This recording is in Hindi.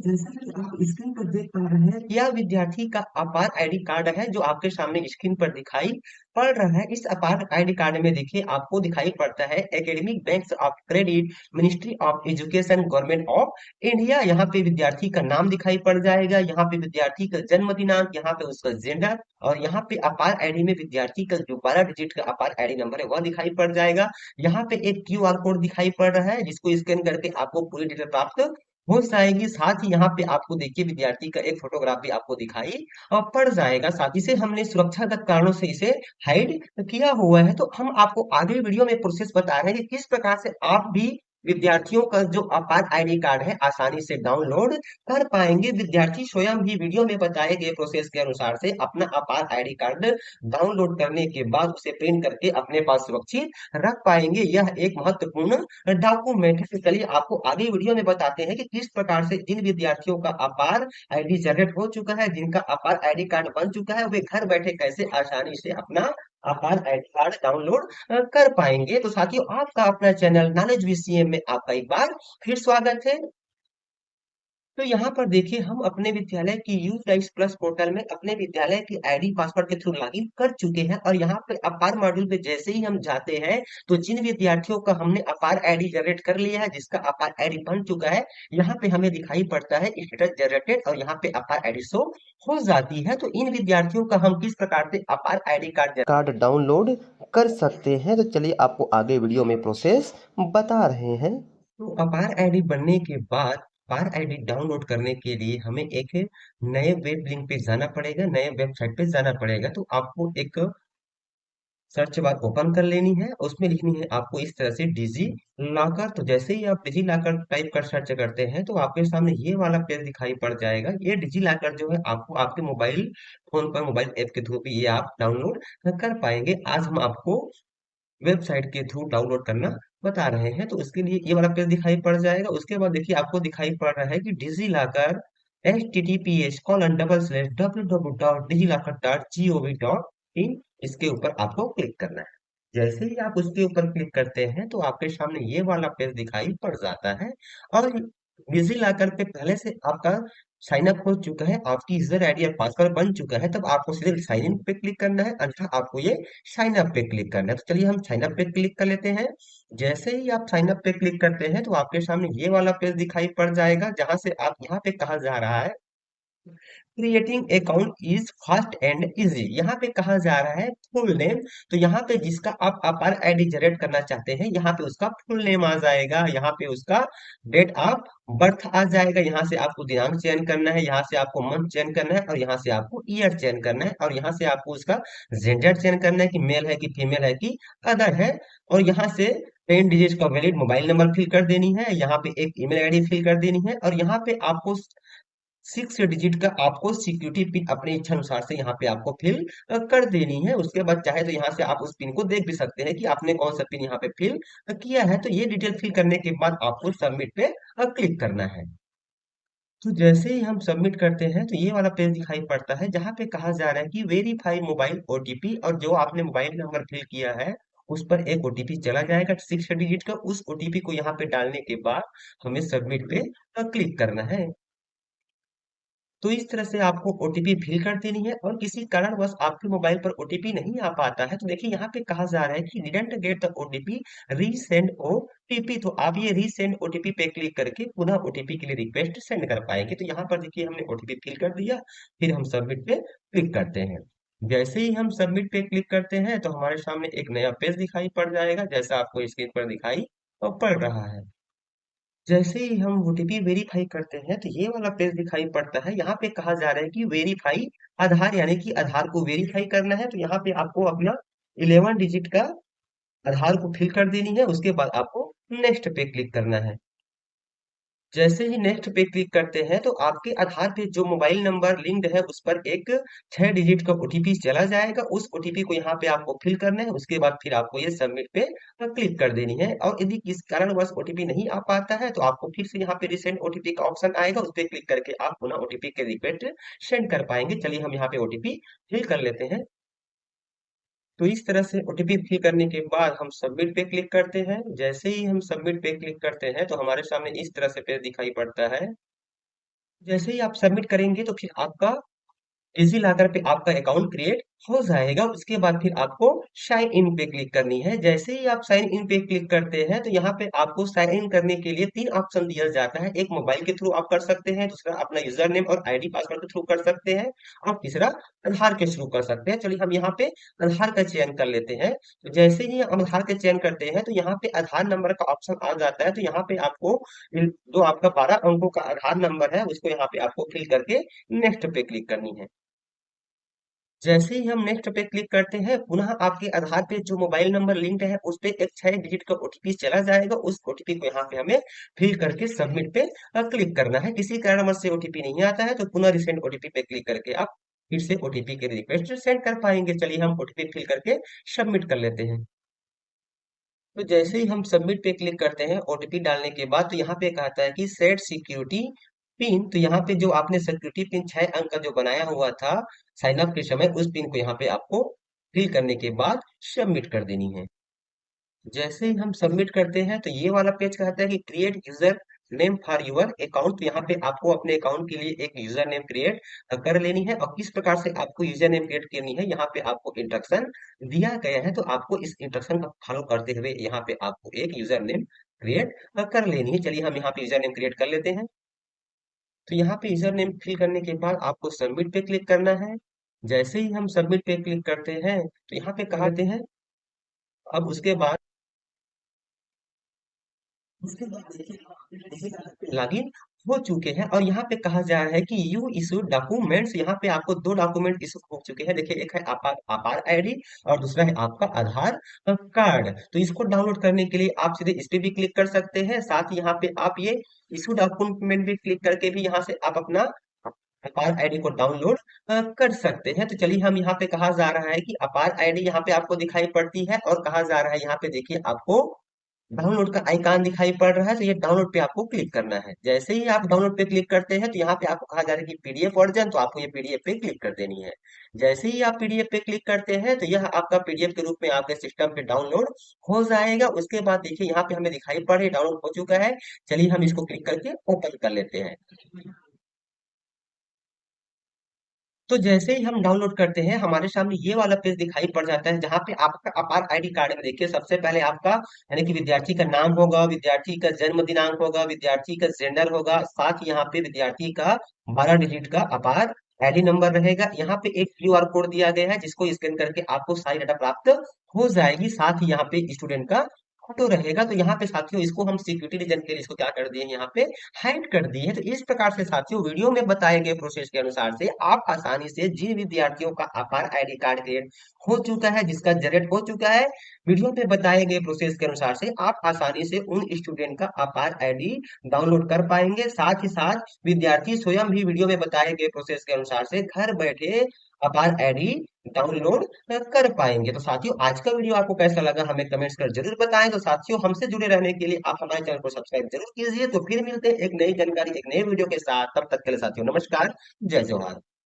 जैसा कि आप स्क्रीन पर देख पा रहे हैं, यह विद्यार्थी का अपार आईडी कार्ड है जो आपके सामने स्क्रीन पर दिखाई पड़ रहा है। इस अपार आईडी कार्ड में देखिए आपको दिखाई पड़ता है academic banks of credit, ministry of education, government of India. यहाँ पे विद्यार्थी का नाम दिखाई पड़ जाएगा, यहाँ पे विद्यार्थी का जन्म दिनांक, यहाँ पे उसका जेंडर, और यहाँ पे अपार आईडी में विद्यार्थी का जो 12 डिजिट का अपार आईडी नंबर है वह दिखाई पड़ जाएगा। यहाँ पे एक क्यूआर कोड दिखाई पड़ रहा है जिसको स्कैन करके आपको पूरी डिटेल प्राप्त हो जाएगी। साथ ही यहाँ पे आपको देखिए विद्यार्थी का एक फोटोग्राफ भी आपको दिखाई पड़ जाएगा। साथ ही से हमने सुरक्षागत कारणों से इसे हाइड किया हुआ है। तो हम आपको आगे वीडियो में प्रोसेस बता रहे हैं कि किस प्रकार से आप भी विद्यार्थियों का जो अपार आईडी कार्ड है आसानी से डाउनलोड कर पाएंगे। विद्यार्थी स्वयं भी वीडियो में बताए गए प्रोसेस के अनुसार से अपना अपार आईडी कार्ड डाउनलोड करने के बाद उसे प्रिंट करके अपने पास सुरक्षित रख पाएंगे। यह एक महत्वपूर्ण डॉक्यूमेंट है। तो चलिए आपको आगे वीडियो में बताते हैं कि किस प्रकार से जिन विद्यार्थियों का अपार आईडी जनरेट हो चुका है, जिनका अपार आईडी कार्ड बन चुका है, वे घर बैठे कैसे आसानी से अपना अपार आईडी कार्ड डाउनलोड कर पाएंगे। तो साथियों, आपका अपना चैनल नॉलेज वीसीएम में आपका एक बार फिर स्वागत है। तो यहाँ पर देखिए हम अपने विद्यालय की यू गाइड्स प्लस पोर्टल में अपने विद्यालय की आईडी पासवर्ड के थ्रू लॉगिन कर चुके हैं, और यहाँ पे अपार मॉड्यूल पे जैसे ही हम जाते हैं तो जिन विद्यार्थियों का हमने अपार आईडी जनरेट कर लिया है, जिसका अपार आईडी बन चुका है, यहाँ पे हमें दिखाई पड़ता है स्टेटस जनरेटेड, और यहाँ पे अपार आईडी शो हो जाती है। तो इन विद्यार्थियों का हम किस प्रकार से अपार आईडी कार्ड डाउनलोड कर सकते हैं, तो चलिए आपको आगे वीडियो में प्रोसेस बता रहे हैं। तो अपार आईडी बनने के बाद अपार आईडी डाउनलोड करने के लिए हमें एक नए वेब लिंक पे जाना पड़ेगा, नए वेबसाइट पे जाना पड़ेगा। तो आपको एक सर्च बार ओपन कर लेनी है, उसमें लिखनी है आपको इस तरह से डिजी लॉकर। तो जैसे ही आप डिजी लॉकर टाइप कर सर्च करते हैं तो आपके सामने ये वाला पेज दिखाई पड़ जाएगा। ये डिजी लॉकर जो है आपको आपके मोबाइल फोन पर मोबाइल ऐप के थ्रू भी ये आप डाउनलोड कर पाएंगे। आज हम आपको वेबसाइट के थ्रू डाउनलोड करना बता रहे हैं। तो उसके लिए ये वाला पेज दिखाई पड़ जाएगा। उसके बाद देखिए आपको दिखाई पड़ रहा है कि डिजी लॉकर https://www.digilokar.gov.in, इसके ऊपर आपको क्लिक करना है। जैसे ही आप उसके ऊपर क्लिक करते हैं तो आपके सामने ये वाला पेज दिखाई पड़ जाता है। और डिजी लॉकर पे पहले से आपका साइन अप हो चुका है, आपकी यूजर आईडी और पासवर्ड बन चुका है, तब आपको सीधे साइन इन पे क्लिक करना है, अन्यथा आपको ये साइन अप पे क्लिक करना है। तो चलिए हम साइन अप पे क्लिक कर लेते हैं। जैसे ही आप साइन अप पे क्लिक करते हैं तो आपके सामने ये वाला पेज दिखाई पड़ जाएगा, जहां से आप यहाँ पे कहा जा रहा है creating account is fast and easy. यहाँ पे कहा जा रहा है फुल नेम। तो यहाँ पे जिसका आप अपार आईडी जनरेट करना चाहते हैं, यहाँ पे उसका फुल नेम आ जाएगा, यहाँ पे उसका डेट ऑफ बर्थ आ जाएगा, यहाँ से आपको दिनांक चयन करना है, यहाँ से आपको मंथ चयन करना है, और यहाँ से आपको ईयर चयन करना है, और यहाँ से आपको उसका जेंडर चयन करना है कि मेल है कि फीमेल है कि अदर है, और यहाँ से 10 डिजिट का वैलिड मोबाइल नंबर फिल कर देनी है, यहाँ पे एक ईमेल आईडी फिल कर देनी है, और यहाँ पे आपको 6 डिजिट का आपको सिक्योरिटी पिन अपने इच्छा अनुसार से यहाँ पे आपको फिल कर देनी है। उसके बाद चाहे तो यहाँ से आप उस पिन को देख भी सकते हैं कि आपने कौन सा पिन यहाँ पे फिल किया है। तो ये डिटेल फिल करने के बाद आपको सबमिट पे क्लिक करना है। तो जैसे ही हम सबमिट करते हैं तो ये वाला पेज दिखाई पड़ता है, जहाँ पे कहा जा रहा है कि वेरीफाई मोबाइल ओटीपी, और जो आपने मोबाइल नंबर फिल किया है उस पर एक ओटीपी चला जाएगा 6 डिजिट का। उस ओटीपी को यहाँ पे डालने के बाद हमें सबमिट पे क्लिक करना है। तो इस तरह से आपको ओटीपी फिल कर देनी है, और किसी कारणवश आपके मोबाइल पर ओटीपी नहीं आ पाता है तो देखिए यहाँ पे कहा जा रहा है कि didn't get the OTP, resend OTP. तो आप ये रीसेंड ओटीपी पे क्लिक करके पुनः ओटीपी के लिए रिक्वेस्ट सेंड कर पाएंगे। तो यहाँ पर देखिए हमने ओटीपी फिल कर दिया, फिर हम सबमिट पे क्लिक करते हैं। जैसे ही हम सबमिट पे क्लिक करते हैं तो हमारे सामने एक नया पेज दिखाई पड़ जाएगा, जैसा आपको स्क्रीन पर दिखाई पड़ रहा है। जैसे ही हम ओटीपी वेरीफाई करते हैं तो ये वाला पेज दिखाई पड़ता है। यहाँ पे कहा जा रहा है कि वेरीफाई आधार, यानी कि आधार को वेरीफाई करना है। तो यहाँ पे आपको अपना 11 डिजिट का आधार को फिल कर देनी है, उसके बाद आपको नेक्स्ट पे क्लिक करना है। जैसे ही नेक्स्ट पे क्लिक करते हैं तो आपके आधार पे जो मोबाइल नंबर लिंक्ड है उस पर एक 6 डिजिट का ओटीपी चला जाएगा। उस ओटीपी को यहाँ पे आपको फिल करना है, उसके बाद फिर आपको ये सबमिट पे क्लिक कर देनी है। और यदि किस कारणवश ओटीपी नहीं आ पाता है तो आपको फिर से यहाँ पे रिसेंड ओटीपी का ऑप्शन आएगा, उस पर क्लिक करके आप पुनः ओटीपी के रिक्वेस्ट सेंड कर पाएंगे। चलिए हम यहाँ पे ओटीपी फिल कर लेते हैं। तो इस तरह से ओटीपी फिल करने के बाद हम सबमिट पे क्लिक करते हैं। जैसे ही हम सबमिट पे क्लिक करते हैं तो हमारे सामने इस तरह से पेज दिखाई पड़ता है। जैसे ही आप सबमिट करेंगे तो फिर आपका डिजी लॉकर पे आपका अकाउंट क्रिएट हो जाएगा। उसके बाद फिर आपको साइन इन पे क्लिक करनी है। जैसे ही आप साइन इन पे क्लिक करते हैं तो यहाँ पे आपको साइन इन करने के लिए तीन ऑप्शन दिया जाता है। एक मोबाइल के थ्रू आप कर सकते हैं, दूसरा अपना यूजर नेम और आईडी पासवर्ड के थ्रू कर सकते हैं, और तीसरा आधार के थ्रू कर सकते हैं। चलिए हम यहाँ पे आधार का चयन कर लेते हैं। तो जैसे ही हम आधार का चयन करते हैं तो यहाँ पे आधार नंबर का ऑप्शन आ जाता है। तो यहाँ पे आपको जो आपका 12 अंकों का आधार नंबर है उसको यहाँ पे आपको फिल करके नेक्स्ट पे क्लिक करनी है। जैसे ही हम नेक्स्ट पे क्लिक करते हैं, पुनः आपके आधार पे जो मोबाइल नंबर लिंक्ड है उस पे एक 6 डिजिट का ओटीपी चला जाएगा। उस ओटीपी को यहाँ पे हमें फिल करके सबमिट पे क्लिक करना है। किसी कारणवश से ओटीपी नहीं आता है तो पुनः रिसेंड ओटीपी पे क्लिक करके आप फिर से ओटीपी के रिक्वेस्ट सेंड कर पाएंगे। चलिए हम ओटीपी फिल करके सबमिट कर लेते हैं। तो जैसे ही हम सबमिट पे क्लिक करते हैं ओटीपी डालने के बाद, तो यहाँ पे कहता है कि सेट सिक्योरिटी पिन। तो यहाँ पे जो आपने सिक्योरिटी पिन 6 अंक का जो बनाया हुआ था साइन अप के समय, उस पिन को यहाँ पे आपको फिल करने के बाद सबमिट कर देनी है। जैसे ही हम सबमिट करते हैं तो ये वाला पेज कहता है कि create user name for your account. तो यहाँ पे आपको अपने अकाउंट के लिए एक यूजर नेम क्रिएट कर लेनी है, और किस प्रकार से आपको यूजर नेम क्रिएट करनी है यहाँ पे आपको इंस्ट्रक्शन दिया गया है। तो आपको इस इंस्ट्रक्शन का फॉलो करते हुए यहाँ पे आपको एक यूजर नेम क्रिएट कर लेनी है। चलिए हम यहाँ पे यूजर नेम क्रिएट कर लेते हैं। तो यहाँ पे यूजर नेम फिल करने के बाद आपको सबमिट पे क्लिक करना है। जैसे ही हम सबमिट पे क्लिक करते हैं तो यहाँ पे कहा देते हैं, अब उसके बाद देखिए लॉगिन हो चुके हैं, और यहाँ पे कहा जा रहा है कि यू इशू डॉक्यूमेंट्स। यहाँ पे आपको दो डॉक्यूमेंट इशू हो चुके हैं। देखिए, एक है आपार आपार आईडी और दूसरा है आपका आधार कार्ड। तो इसको डाउनलोड करने के लिए आप सीधे इस पे भी क्लिक कर सकते हैं। साथ ही यहाँ पे आप ये इशू डॉक्यूमेंट भी क्लिक करके भी यहाँ से आप अपना अपार आईडी को डाउनलोड कर सकते हैं। तो चलिए हम यहाँ पे कहा जा रहा है कि अपार आईडी यहाँ पे आपको दिखाई पड़ती है, और कहा जा रहा है यहाँ पे देखिए आपको डाउनलोड का आइकन दिखाई पड़ रहा है। तो ये डाउनलोड पे आपको क्लिक करना है। जैसे ही आप डाउनलोड पे क्लिक करते हैं तो यहाँ पे आपको कहा जा रहा है कि पीडीएफ वर्जन, तो आपको ये पीडीएफ पे क्लिक कर देनी है। जैसे ही आप पीडीएफ पे क्लिक करते हैं तो यह आपका पीडीएफ के रूप में आपके सिस्टम पे डाउनलोड हो जाएगा। उसके बाद देखिए यहाँ पे हमें दिखाई पड़ रही है डाउनलोड हो चुका है। चलिए हम इसको क्लिक करके ओपन कर लेते हैं। तो जैसे ही हम डाउनलोड करते हैं हमारे सामने ये वाला पेज दिखाई पड़ जाता है, जहाँ पे आपका अपार आईडी कार्ड में देखिए सबसे पहले आपका यानी कि विद्यार्थी का नाम होगा, विद्यार्थी का जन्म दिनांक होगा, विद्यार्थी का जेंडर होगा, साथ ही यहाँ पे विद्यार्थी का 12 डिजिट का अपार आईडी नंबर रहेगा। यहाँ पे एक क्यूआर कोड दिया गया है जिसको स्कैन करके आपको सारी डाटा प्राप्त हो जाएगी। साथ ही यहाँ पे स्टूडेंट का फोटो रहेगा। तो यहाँ पे साथियों इसको हम सिक्योरिटी रीजन के लिए इसको क्या कर दिए, यहाँ पे हाइड कर दी है। तो इस प्रकार से साथियों वीडियो में बताए गए प्रोसेस के अनुसार से आप आसानी से जिन विद्यार्थियों का अपार आईडी कार्ड क्रिएट हो चुका है, जिसका जनरेट हो चुका है, वीडियो में बताए गए प्रोसेस के अनुसार से आप आसानी से उन स्टूडेंट का अपार आईडी डाउनलोड कर पाएंगे। साथ ही साथ विद्यार्थी स्वयं भी वीडियो में बताए गए प्रोसेस के अनुसार से घर बैठे अपार आईडी डाउनलोड कर पाएंगे। तो साथियों आज का वीडियो आपको कैसा लगा हमें कमेंट्स कर जरूर बताएं। तो साथियों हमसे जुड़े रहने के लिए आप हमारे चैनल को सब्सक्राइब जरूर कीजिए। तो फिर मिलते हैं एक नई जानकारी एक नए वीडियो के साथ। तब तक के लिए साथियों नमस्कार, जय जवाहर।